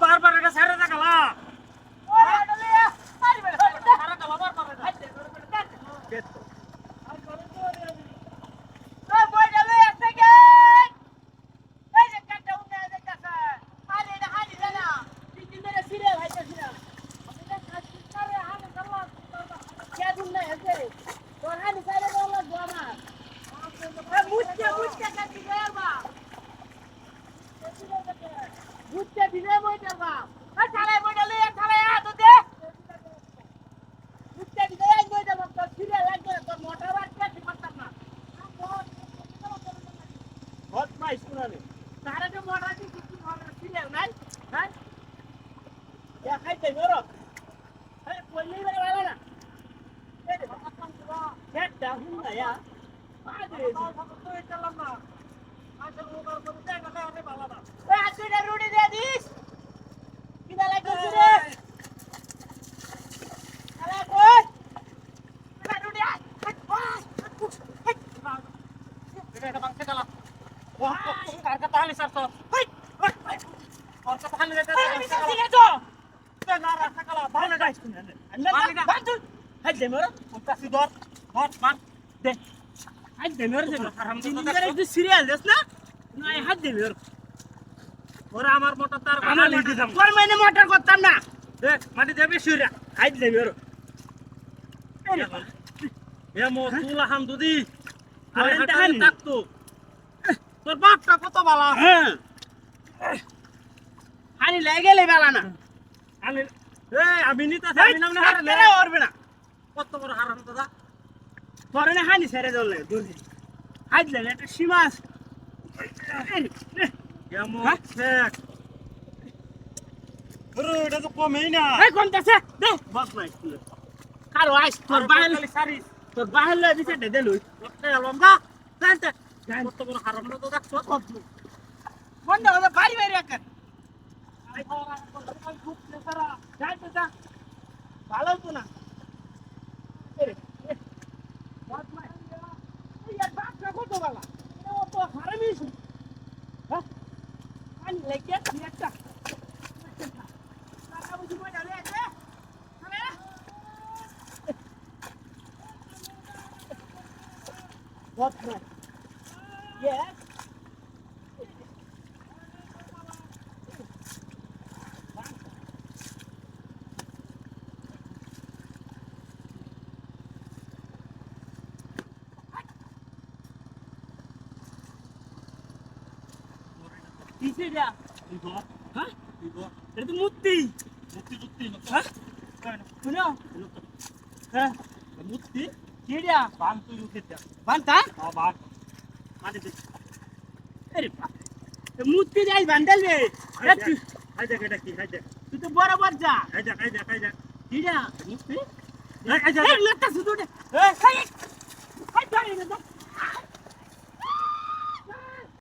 বারবার এটা ছেড়ে দে গেলা আমার মোটর তার মোটর করতাম না মাটি দেবে সুরা হাইট দেবে তুলা হাম দুদি থাকতো তোর বাপটা কত বালা হানি লেগে গেলে বেলা না আমি নিতে পারবে না কত বড় হারাম দাদা তোর না হানি ছেড়ে চললে হাইট লেগে একটা সীমা আছে এটা তো কমেই না কমতেছে দে বস নাই কারো আইস তোর বাহির সারিস তোর বাহির লয়ে দিছে দে লই এলাম গা জানতে কত বড় হারাম তো দেখছো বন্ধ হলো বাড়ি বাইরে রাখ ভালো তো না কত বালা তো হারামি হ্যাঁ লেগে একটা What man? Yes. Kiसे dia? Ibu. Hah? Ibu. Itu muti. Muti. Hah? Punya? Hah? Muti? Dia. Bantu kita. Banta? Oh, bant. Mati deh. Muti dia bandel be. Aja kita ki, aja. Itu barabar ja. Aja. Dia. Muti? Aja. Lekas itu deh. Hai. Hai, jangan.